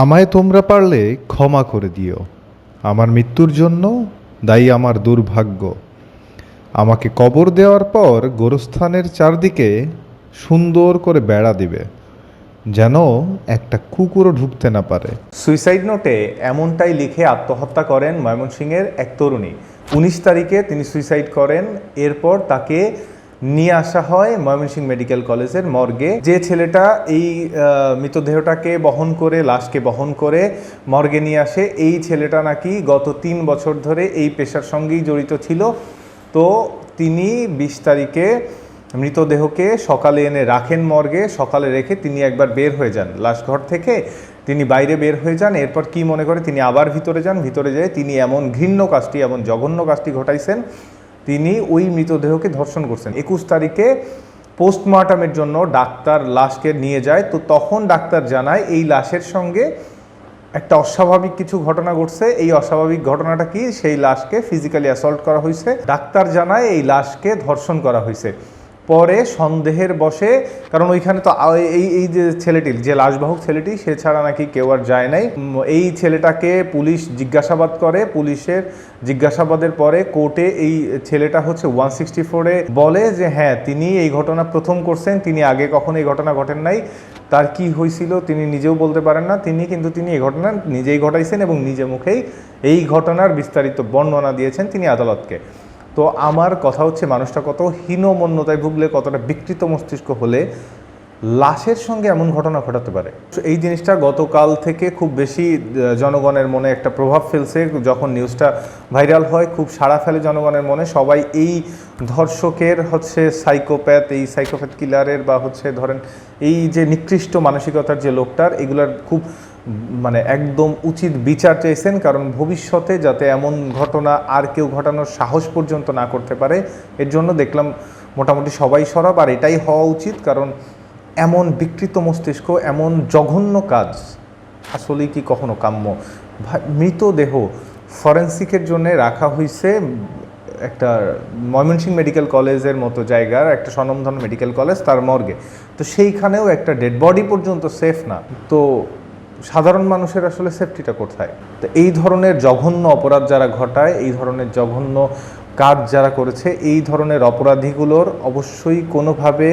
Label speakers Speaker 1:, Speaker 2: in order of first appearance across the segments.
Speaker 1: আমায় তোমরা পারলে ক্ষমা করে দিও। আমার মৃত্যুর জন্য দায়ী আমার দুর্ভাগ্য। আমাকে কবর দেওয়ার পর গোরস্থানের চারদিকে সুন্দর করে বেড়া দিবে, যেন একটা কুকুরও ঢুকতে না পারে।
Speaker 2: সুইসাইড নোটে এমনটাই লিখে আত্মহত্যা করেন ময়মনসিংহের এক তরুণী। 19 তারিখে তিনি সুইসাইড করেন। এরপর তাকে নিয়ে আসা হয় ময়মনসিংহ মেডিকেল কলেজের মর্গে। যে ছেলেটা এই মৃতদেহটাকে বহন করে, লাশকে বহন করে মর্গে নিয়ে আসে, এই ছেলেটা নাকি গত 3 বছর ধরে এই পেশার সঙ্গেই জড়িত ছিল। তো তিনি 20 তারিখে মৃতদেহকে সকালে এনে রাখেন মর্গে। সকালে রেখে তিনি একবার বের হয়ে যান লাশঘর থেকে, তিনি বাইরে বের হয়ে যান। এরপর কি মনে করে তিনি আবার ভিতরে যান। ভিতরে যেয়ে তিনি এমন ঘৃণ্য কাজটি, এমন জঘন্য কাজটি ঘটাইছেন, তিনি ওই মৃতদেহকে ধর্ষণ করছেন। 21 তারিখে পোস্টমর্টমের জন্য ডাক্তার লাশকে নিয়ে যায়। তো তখন ডাক্তার জানায় এই লাশের সঙ্গে একটা অস্বাভাবিক কিছু ঘটনা ঘটছে। এই অস্বাভাবিক ঘটনাটা কি? সেই লাশকে ফিজিক্যালি অ্যাসল্ট করা হয়েছে। ডাক্তার জানায় এই লাশকে ধর্ষণ করা হয়েছে। পরে সন্দেহের বশে, কারণ ওইখানে তো এই যে ছেলেটি, যে লাশবাহক ছেলেটি, সে ছাড়া নাকি কেউ আর যায় নাই। এই ছেলেটাকে পুলিশ জিজ্ঞাসাবাদ করে। পুলিশের জিজ্ঞাসাবাদের পরে কোর্টে এই ছেলেটা হচ্ছে 164-এ বলে যে হ্যাঁ, তিনি এই ঘটনা প্রথম করছেন, তিনি আগে কখনো এই ঘটনা ঘটেন নাই। তার কি হয়েছিল তিনি নিজেও বলতে পারেন না। তিনি এই ঘটনা নিজেই ঘটাইছেন এবং নিজে মুখেই এই ঘটনার বিস্তারিত বর্ণনা দিয়েছেন তিনি আদালতকে। তো আমার কথা হচ্ছে, মানুষটা কত হীনমন্যতায় ভুগলে, কতটা বিকৃত মস্তিষ্ক হলে লাশের সঙ্গে এমন ঘটনা ঘটাতে পারে। এই জিনিসটা গতকাল থেকে খুব বেশি জনগণের মনে একটা প্রভাব ফেলছে। যখন নিউজটা ভাইরাল হয়, খুব সাড়া ফেলে জনগণের মনে। সবাই এই ধর্ষকের হচ্ছে সাইকোপ্যাথ, এই সাইকোপ্যাথ কিলারের বা হচ্ছে ধরেন এই যে নিকৃষ্ট মানসিকতার যে লোকটার, এগুলার খুব মানে একদম উচিত বিচার চাইছেন। কারণ ভবিষ্যতে যাতে এমন ঘটনা আর কেউ ঘটানোর সাহস পর্যন্ত না করতে পারে, এর জন্য দেখলাম মোটামুটি সবাই সরব। আর এটাই হওয়া উচিত, কারণ এমন বিকৃত মস্তিষ্ক, এমন জঘন্য কাজ আসলেই কি কখনো কাম্য? মৃতদেহ ফরেন্সিকের জন্য রাখা হয়েছে একটা ময়মনসিংহ মেডিকেল কলেজের মতো জায়গার, একটা স্বনামধন্য মেডিকেল কলেজ, তার মর্গে। তো সেইখানেও একটা ডেড বডি পর্যন্ত সেফ না। তো সাধারণ মানুষের আসলে সেফটিটা কোথায়? তো এই ধরনের জঘন্য অপরাধ যারা ঘটায়, এই ধরনের জঘন্য কাজ যারা করেছে, এই ধরনের অপরাধীগুলোর অবশ্যই কোনোভাবে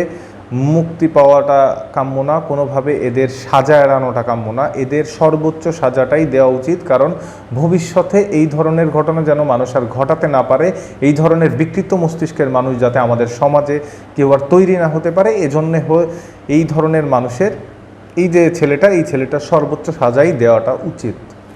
Speaker 2: মুক্তি পাওয়াটা কাম্য না, কোনোভাবে এদের সাজা এড়ানোটা কাম্য না। এদের সর্বোচ্চ সাজাটাই দেওয়া উচিত। কারণ ভবিষ্যতে এই ধরনের ঘটনা যেন মানুষ আর ঘটাতে না পারে, এই ধরনের বিকৃত মস্তিষ্কের মানুষ যাতে আমাদের সমাজে কেউ আর তৈরি না হতে পারে, এজন্যে এই ধরনের মানুষের, এই যে ছেলেটা, এই ছেলেটার সর্বোচ্চ সাজাই দেওয়াটা উচিত।